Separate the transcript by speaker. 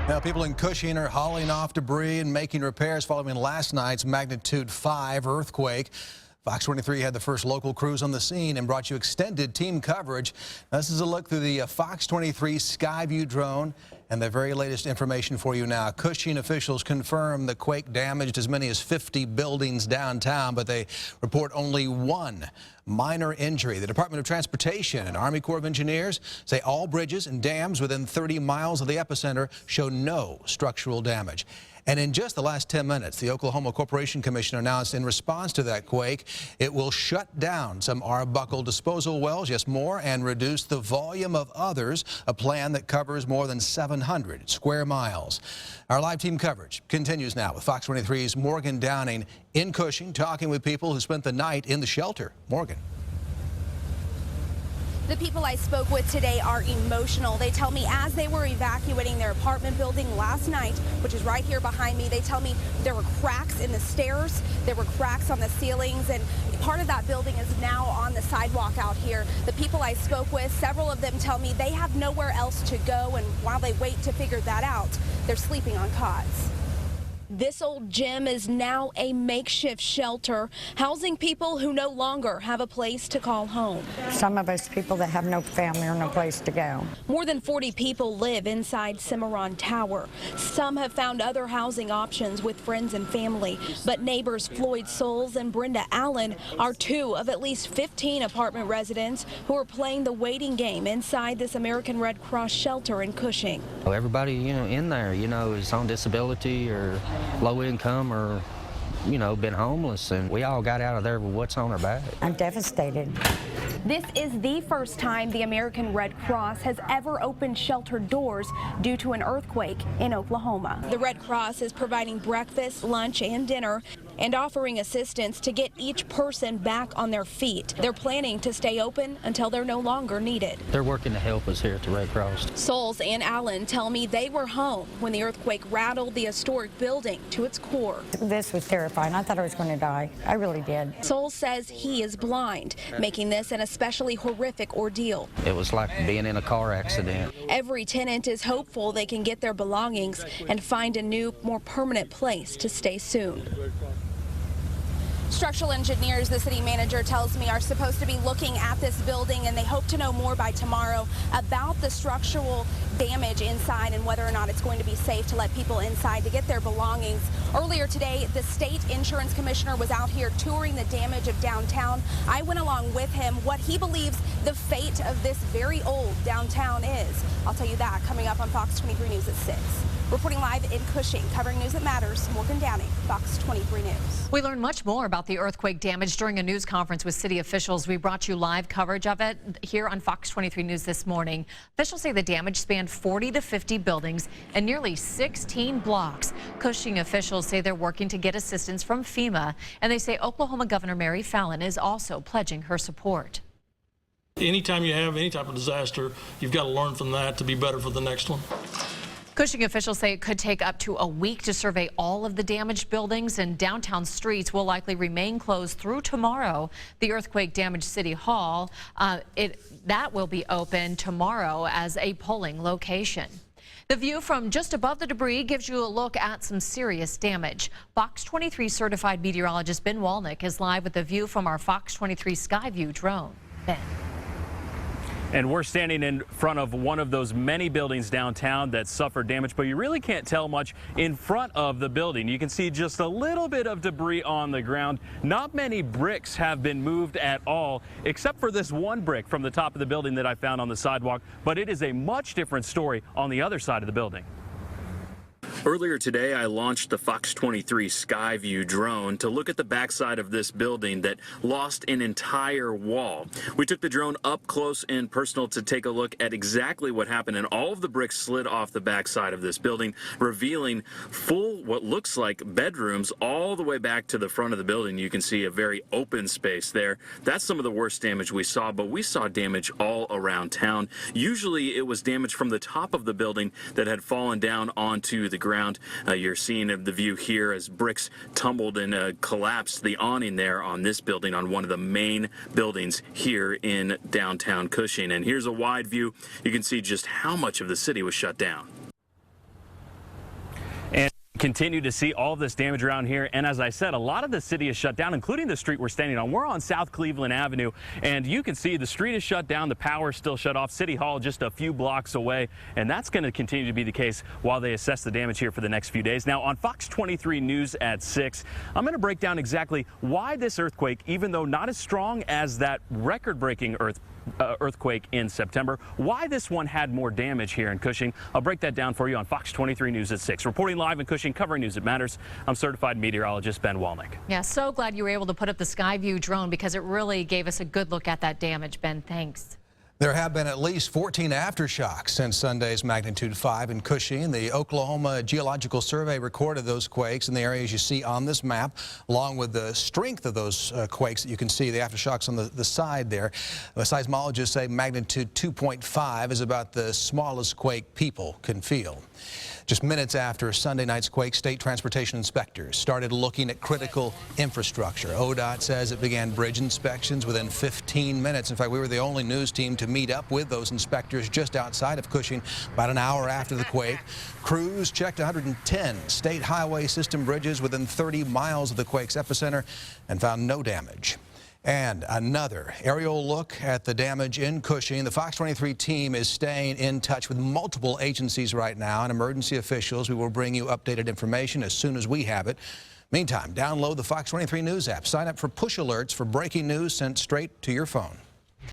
Speaker 1: Now, people in Cushing are hauling off debris and making repairs following last night's magnitude 5 earthquake. Fox 23 had the first local crews on the scene and brought you extended team coverage. Now, this is a look through the Fox 23 Skyview drone and the very latest information for you now. Cushing officials confirm the quake damaged as many as 50 buildings downtown, but they report only one minor injury. The Department of Transportation and Army Corps of Engineers say all bridges and dams within 30 miles of the epicenter show no structural damage. And in just the last 10 minutes, the Oklahoma Corporation Commission announced in response to that quake, it will shut down some Arbuckle disposal wells, yes, more, and reduce the volume of others, a plan that covers more than 700 square miles. Our live team coverage continues now with Fox 23's Morgan Downing in Cushing, talking with people who spent the night in the shelter. Morgan.
Speaker 2: The people I spoke with today are emotional. They tell me as they were evacuating their apartment building last night, which is right here behind me, they tell me there were cracks in the stairs, there were cracks on the ceilings, and part of that building is now on the sidewalk out here. The people I spoke with, several of them tell me they have nowhere else to go, and while they wait to figure that out, they're sleeping on cots. This old gym is now a makeshift shelter, housing people who no longer have a place to call home.
Speaker 3: Some of us people that have no family or no place to go.
Speaker 2: More than 40 people live inside Cimarron Tower. Some have found other housing options with friends and family, but neighbors Floyd Souls and Brenda Allen are two of at least 15 apartment residents who are playing the waiting game inside this American Red Cross shelter in Cushing.
Speaker 4: Everybody, in there, is on disability or low income or, been homeless, and we all got out of there with what's on our back.
Speaker 3: I'm devastated.
Speaker 2: This is the first time the American Red Cross has ever opened shelter doors due to an earthquake in Oklahoma. The Red Cross is providing breakfast, lunch, and dinner and offering assistance to get each person back on their feet. They're planning to stay open until they're no longer needed.
Speaker 4: They're working to help us here at the Red Cross.
Speaker 2: Souls and Allen tell me they were home when the earthquake rattled the historic building to its core.
Speaker 3: This was terrifying. I thought I was going to die. I really did.
Speaker 2: Souls says he is blind, making this an especially horrific ordeal.
Speaker 4: It was like being in a car accident.
Speaker 2: Every tenant is hopeful they can get their belongings and find a new, more permanent place to stay soon. Structural engineers, the city manager tells me, are supposed to be looking at this building, and they hope to know more by tomorrow about the structural damage inside and whether or not it's going to be safe to let people inside to get their belongings. Earlier today, the state insurance commissioner was out here touring the damage of downtown. I went along with him. What he believes the fate of this very old downtown is. I'll tell you that coming up on Fox 23 News at 6. Reporting live in Cushing, covering news that matters, Morgan Downing, Fox 23 News.
Speaker 5: We learned much more about the earthquake damage during a news conference with city officials. We brought you live coverage of it here on Fox 23 News this morning. Officials say the damage spanned 40 to 50 buildings and nearly 16 blocks. Cushing officials say they're working to get assistance from FEMA, and they say Oklahoma Governor Mary Fallin is also pledging her support.
Speaker 6: Anytime you have any type of disaster, you've got to learn from that to be better for the next one.
Speaker 5: Cushing officials say it could take up to a week to survey all of the damaged buildings, and downtown streets will likely remain closed through tomorrow. The earthquake-damaged City Hall, that will be open tomorrow as a polling location. The view from just above the debris gives you a look at some serious damage. Fox 23 certified meteorologist Ben Walnick is live with the view from our Fox 23 Skyview drone. Ben.
Speaker 7: And we're standing in front of one of those many buildings downtown that suffered damage, but you really can't tell much in front of the building. You can see just a little bit of debris on the ground. Not many bricks have been moved at all, except for this one brick from the top of the building that I found on the sidewalk. But it is a much different story on the other side of the building.
Speaker 8: Earlier today, I launched the Fox 23 Skyview drone to look at the backside of this building that lost an entire wall. We took the drone up close and personal to take a look at exactly what happened, and all of the bricks slid off the backside of this building, revealing full, what looks like bedrooms all the way back to the front of the building. You can see a very open space there. That's some of the worst damage we saw, but we saw damage all around town. Usually it was damage from the top of the building that had fallen down onto the ground. You're seeing the view here as bricks tumbled and collapsed the awning there on this building, on one of the main buildings here in downtown Cushing. And here's a wide view. You can see just how much of the city was shut down.
Speaker 7: continue to see all of this damage around here. And as I said, a lot of the city is shut down, including the street we're standing on. We're on South Cleveland Avenue, and you can see the street is shut down. The power is still shut off. City Hall just a few blocks away, and that's going to continue to be the case while they assess the damage here for the next few days. Now, on Fox 23 News at 6, I'm going to break down exactly why this earthquake, even though not as strong as that record-breaking earthquake in September, why this one had more damage here in Cushing. I'll break that down for you on Fox 23 News at 6. Reporting live in Cushing, covering news that matters, I'm certified meteorologist Ben Walnick.
Speaker 5: Yeah, so glad you were able to put up the Skyview drone because it really gave us a good look at that damage. Ben, thanks.
Speaker 1: There have been at least 14 aftershocks since Sunday's magnitude 5 in Cushing. The Oklahoma Geological Survey recorded those quakes in the areas you see on this map, along with the strength of those quakes that you can see, the aftershocks on the side there. The seismologists say magnitude 2.5 is about the smallest quake people can feel. Just minutes after Sunday night's quake, state transportation inspectors started looking at critical infrastructure. ODOT says it began bridge inspections within 15 minutes. In fact, we were the only news team to meet up with those inspectors just outside of Cushing about an hour after the quake. Crews checked 110 state highway system bridges within 30 miles of the quake's epicenter and found no damage. And another aerial look at the damage in Cushing. The Fox 23 team is staying in touch with multiple agencies right now and emergency officials. We will bring you updated information as soon as we have it. Meantime, download the Fox 23 News app. Sign up for push alerts for breaking news sent straight to your phone.